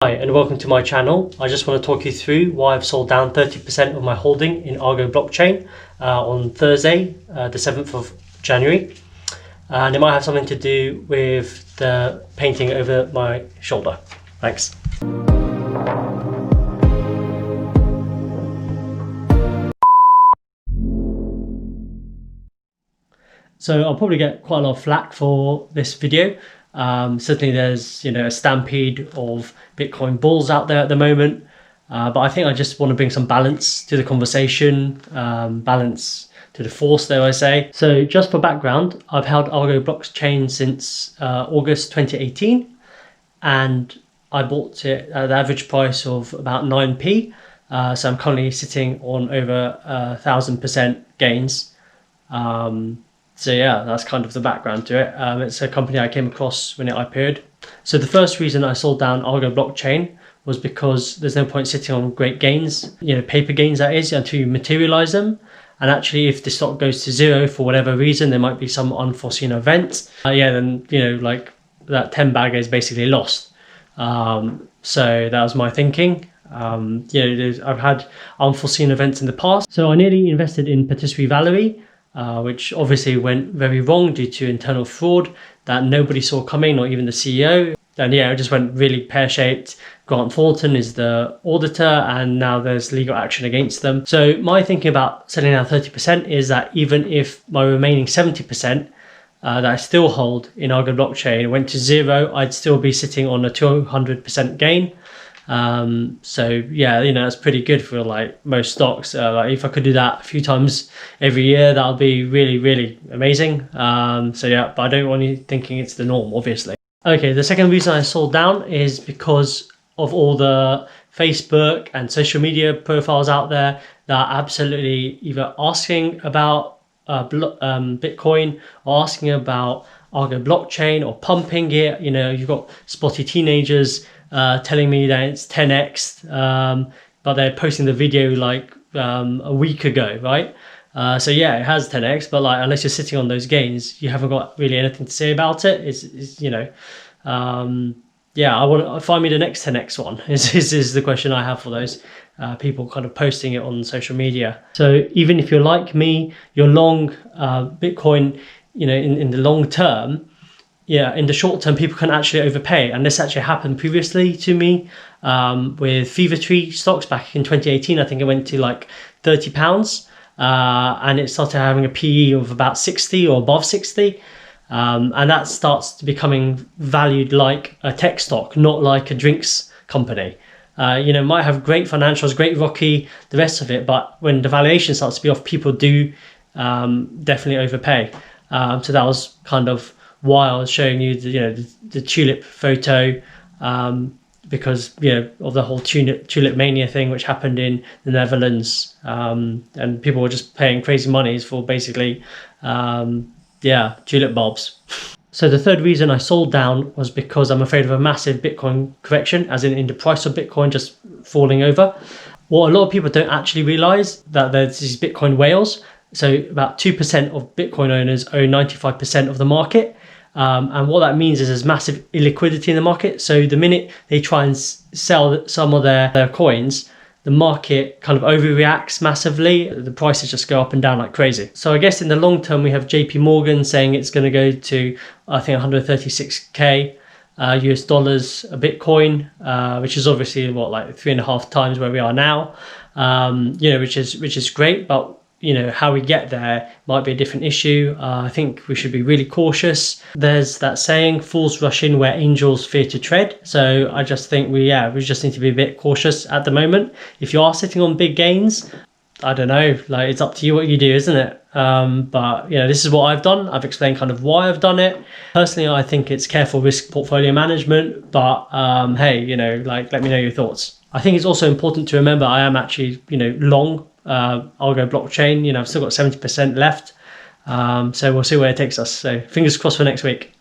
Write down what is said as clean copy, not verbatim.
Hi and welcome to my channel. I just want to talk you through why I've sold down 30% of my holding in Argo blockchain on Thursday, the 7th of January. And it might have something to do with the painting over my shoulder. Thanks. So I'll probably get quite a lot of flack for this video. Certainly there's a stampede of Bitcoin bulls out there at the moment, but I think I just want to bring some balance to the conversation, balance to the force, dare I say. So just for background, I've held Argo blockchain since August 2018, and I bought it at the average price of about 9p. So I'm currently sitting on over 1000% gains. So yeah, that's kind of the background to it. It's a company I came across when it IPO'd. So the first reason I sold down Argo blockchain was because there's no point sitting on great gains, paper gains that is, until you materialize them. And actually, if the stock goes to zero for whatever reason, there might be some unforeseen event. Then like that 10 bagger is basically lost. So that was my thinking. I've had unforeseen events in the past. So I nearly invested in Patisserie Valerie, which obviously went very wrong due to internal fraud that nobody saw coming, not even the CEO. And it just went really pear-shaped. Grant Thornton is the auditor, and now there's legal action against them. So my thinking about selling down 30% is that even if my remaining 70% that I still hold in Argo blockchain went to zero, I'd still be sitting on a 200% gain. That's pretty good for like most stocks. If I could do that a few times every year, that would be really, really amazing. But I don't want you thinking it's the norm, obviously. Okay, the second reason I sold down is because of all the Facebook and social media profiles out there that are absolutely either asking about Bitcoin or asking about Argo blockchain or pumping it. You've got spotty teenagers telling me that it's 10x, but they're posting the video like a week ago, right? It has 10x, but like unless you're sitting on those gains, you haven't got really anything to say about it. I want to find me the next 10x one is the question I have for those people kind of posting it on social media. So even if you're like me, you're long Bitcoin, in the long term. In the short term, people can actually overpay. And this actually happened previously to me with Fever Tree stocks back in 2018. I think it went to like £30 and it started having a PE of about 60 or above 60. And that starts to becoming valued like a tech stock, not like a drinks company. Might have great financials, great ROCE, the rest of it. But when the valuation starts to be off, people do definitely overpay. So that was kind of why I was showing you the tulip photo, because of the whole tulip mania thing which happened in the Netherlands, and people were just paying crazy monies for basically tulip bulbs. So the third reason I sold down was because I'm afraid of a massive Bitcoin correction, as in the price of Bitcoin just falling over. What a lot of people don't actually realize that there's these Bitcoin whales. So about 2% of Bitcoin owners own 95% of the market. And what that means is there's massive illiquidity in the market. So the minute they try and sell some of their coins, the market kind of overreacts massively. The prices just go up and down like crazy. So I guess in the long term, we have JP Morgan saying it's going to go to, I think, 136k US dollars a Bitcoin, which is obviously like 3.5 times where we are now, which is great. But how we get there might be a different issue. I think we should be really cautious. There's that saying, fools rush in where angels fear to tread. So I just think we just need to be a bit cautious at the moment. If you are sitting on big gains, I don't know, like it's up to you what you do, isn't it? But this is what I've done. I've explained kind of why I've done it. Personally, I think it's careful risk portfolio management, but hey, let me know your thoughts. I think it's also important to remember I am actually, long Argo blockchain. I've still got 70% left. So we'll see where it takes us. So fingers crossed for next week.